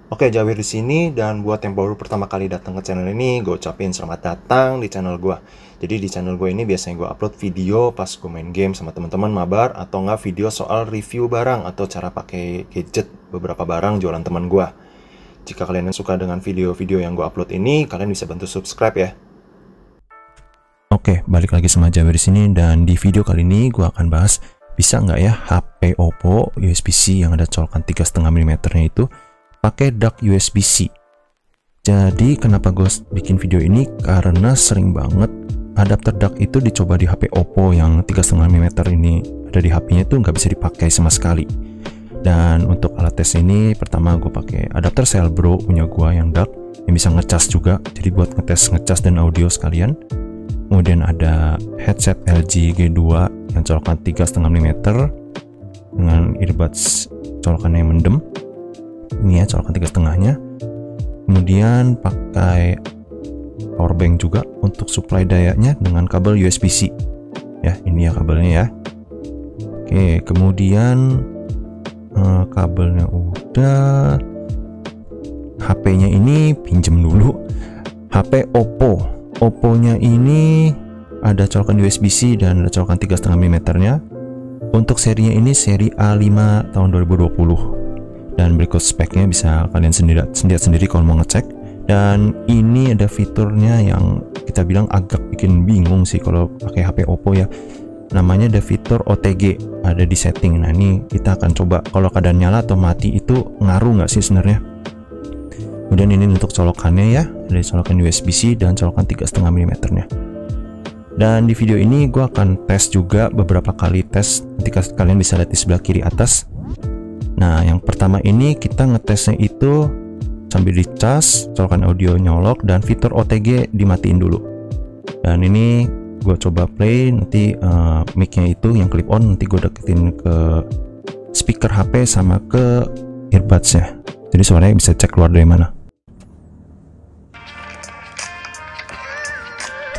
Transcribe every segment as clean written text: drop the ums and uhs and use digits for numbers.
Oke, Jawir di sini, dan buat yang baru pertama kali datang ke channel ini, gue ucapin selamat datang di channel gue. Jadi di channel gue ini biasanya gue upload video pas gue main game sama teman-teman mabar, atau nggak video soal review barang atau cara pakai gadget beberapa barang jualan teman gue. Jika kalian suka dengan video-video yang gue upload ini, kalian bisa bantu subscribe ya. Oke, balik lagi sama Jawir di sini, dan di video kali ini gue akan bahas bisa nggak ya HP Oppo USB-C yang ada colokan 3,5 mm nya itu pakai dock USB-C. Jadi kenapa gue bikin video ini, karena sering banget adapter dock itu dicoba di HP Oppo yang 3,5 mm ini ada di HP-nya itu nggak bisa dipakai sama sekali. Dan untuk alat tes ini, pertama gue pakai adapter Celebro punya gue yang dock yang bisa ngecas juga, jadi buat ngecas dan audio sekalian. Kemudian ada headset LG G2 yang colokan 3,5 mm dengan earbuds colokannya yang mendem. Ini ya colokan 3,5-nya. Kemudian pakai power bank juga untuk supply dayanya dengan kabel USB-C. Ya, ini ya kabelnya ya. Oke, kemudian kabelnya udah. HP-nya ini pinjem dulu. HP Oppo. Oppo-nya ini ada colokan USB-C dan ada colokan 3,5 mm-nya. Untuk serinya ini seri A5 tahun 2020. Dan berikut speknya bisa kalian lihat sendiri kalau mau ngecek. Dan ini ada fiturnya yang kita bilang agak bikin bingung sih kalau pakai HP Oppo ya. Namanya ada fitur OTG, ada di setting. Nah ini kita akan coba kalau keadaan nyala atau mati itu ngaruh nggak sih sebenarnya. Kemudian ini untuk colokannya ya, ada colokan USB-C dan colokan 3,5 mm-nya. Dan di video ini gue akan tes juga beberapa kali tes. Nanti kalian bisa lihat di sebelah kiri atas. Nah, yang pertama ini kita ngetesnya itu sambil dicas, colokan audio nyolok, dan fitur OTG dimatiin dulu. Dan ini gue coba play, nanti mic-nya itu yang clip on, nanti gue deketin ke speaker HP sama ke earbuds-nya. Jadi suaranya bisa cek keluar dari mana.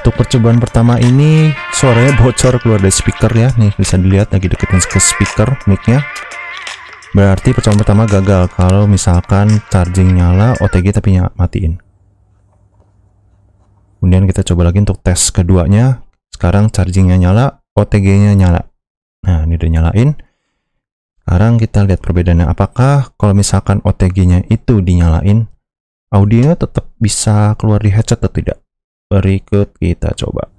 Untuk percobaan pertama ini suaranya bocor keluar dari speaker ya. Nih bisa dilihat lagi deketin ke speaker mic-nya. Berarti percobaan pertama gagal kalau misalkan charging nyala, OTG tapi matiin. Kemudian kita coba lagi untuk tes keduanya. Sekarang chargingnya nyala, OTG-nya nyala. Nah, ini udah nyalain. Sekarang kita lihat perbedaannya. Apakah kalau misalkan OTG-nya itu dinyalain, audionya tetap bisa keluar di headset atau tidak? Berikut kita coba.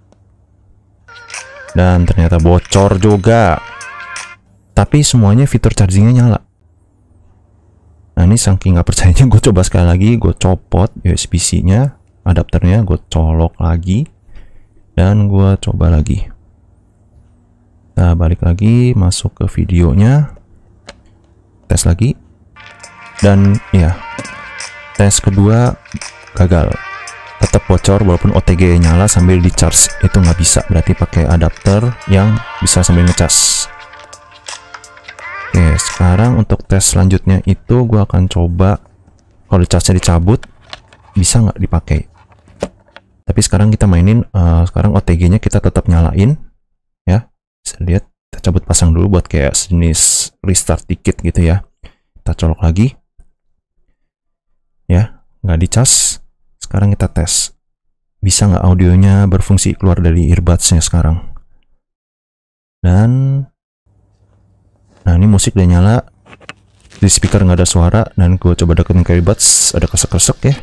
Dan ternyata bocor juga. Tapi semuanya fitur chargingnya nyala. Nah ini saking nggak percayanya, gue coba sekali lagi, gue copot USB-C-nya, adapternya, gue colok lagi, dan gue coba lagi. Kita balik lagi, masuk ke videonya, tes lagi, dan ya, tes kedua gagal, tetap bocor walaupun OTG nyala sambil di charge, itu nggak bisa, berarti pakai adapter yang bisa sambil ngecas. Oke, sekarang untuk tes selanjutnya itu gue akan coba kalau charge-nya dicabut bisa nggak dipakai. Tapi sekarang kita mainin, sekarang OTG-nya kita tetap nyalain ya. Bisa lihat, kita cabut pasang dulu buat kayak jenis restart dikit gitu ya. Kita colok lagi ya, nggak dicas. Sekarang kita tes bisa nggak audionya berfungsi keluar dari earbuds-nya sekarang. Dan nah ini musik udah nyala, di speaker nggak ada suara, dan gue coba deketin ke earbuds, ada kesek-kesek ya.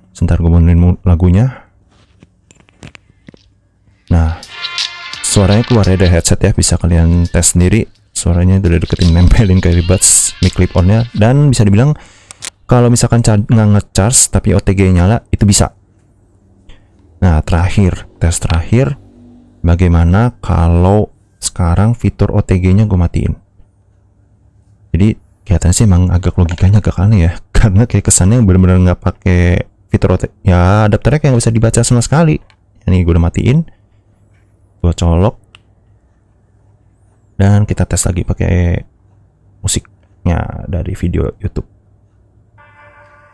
Sebentar gue benerin lagunya. Nah, suaranya keluar dari headset ya, bisa kalian tes sendiri. Suaranya udah deketin, nempelin ke earbuds, mic clip on-nya, dan bisa dibilang kalau misalkan nggak nge-charge tapi OTG nyala, itu bisa. Nah, tes terakhir, bagaimana kalau sekarang fitur OTG-nya gue matiin? Jadi kelihatannya sih emang agak logikanya agak aneh ya, karena kayak kesannya bener-bener nggak pakai fitur OTG ya, adapternya kayak nggak bisa dibaca sama sekali. Ini gue udah matiin, gue colok, dan kita tes lagi pakai musiknya dari video YouTube.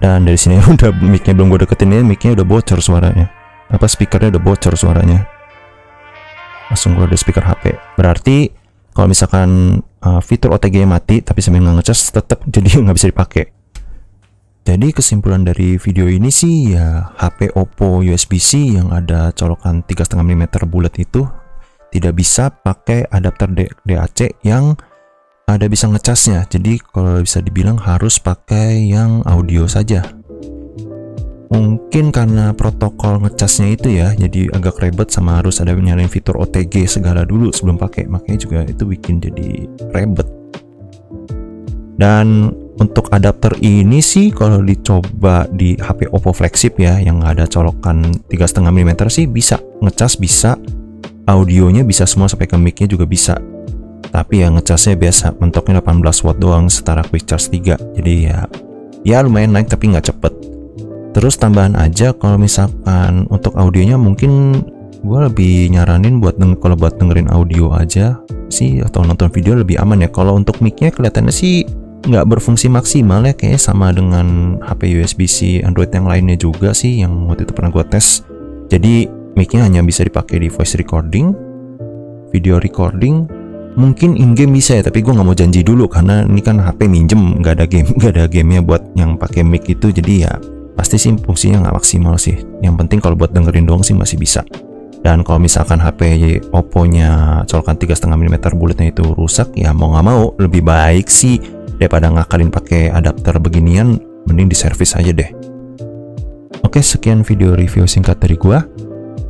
Dan dari sini udah mic-nya belum gue deketin ya, mic-nya udah bocor suaranya, apa speakernya udah bocor suaranya, langsung keluar dari speaker HP. Berarti kalau misalkan fitur OTG mati tapi sambil nggak ngecas, tetap jadi nggak bisa dipakai. Jadi kesimpulan dari video ini sih ya, HP Oppo USB-C yang ada colokan 3,5 mm bulat itu tidak bisa pakai adapter DAC yang ada bisa ngecasnya. Jadi kalau bisa dibilang harus pakai yang audio saja. Mungkin karena protokol ngecasnya itu ya, jadi agak ribet sama harus ada nyalain fitur OTG segala dulu sebelum pakai, makanya juga itu bikin jadi ribet. Dan untuk adapter ini sih kalau dicoba di HP Oppo flagship ya, yang ada colokan 3,5 mm sih bisa ngecas, bisa audionya bisa semua sampai ke mic-nya juga bisa. Tapi ya ngecasnya biasa, mentoknya 18 watt doang setara quick charge 3. Jadi ya lumayan naik tapi nggak cepet. Terus tambahan aja kalau misalkan untuk audionya mungkin gue lebih nyaranin buat kalau buat dengerin audio aja sih atau nonton video lebih aman ya. Kalau untuk mic-nya kelihatannya sih nggak berfungsi maksimal ya, kayaknya sama dengan HP USB-C Android yang lainnya juga sih yang waktu itu pernah gue tes. Jadi mic-nya hanya bisa dipakai di voice recording, video recording, mungkin in-game bisa ya, tapi gue nggak mau janji dulu karena ini kan HP minjem, nggak ada gamenya buat yang pakai mic itu, jadi ya pasti sih fungsinya nggak maksimal sih. Yang penting kalau buat dengerin doang sih masih bisa. Dan kalau misalkan HP Oppo-nya colokan 3,5 mm bulatnya itu rusak, ya mau nggak mau lebih baik sih daripada ngakalin pakai adapter beginian, mending diservis aja deh. Oke, sekian video review singkat dari gua.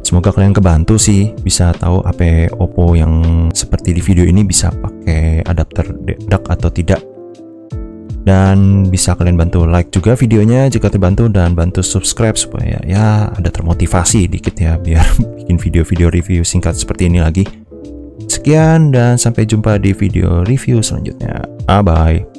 Semoga kalian kebantu sih, bisa tahu HP Oppo yang seperti di video ini bisa pakai adapter DAC atau tidak. Dan bisa kalian bantu like juga videonya jika terbantu, dan bantu subscribe supaya ya ada termotivasi dikit ya biar bikin video-video review singkat seperti ini lagi. Sekian dan sampai jumpa di video review selanjutnya. Bye.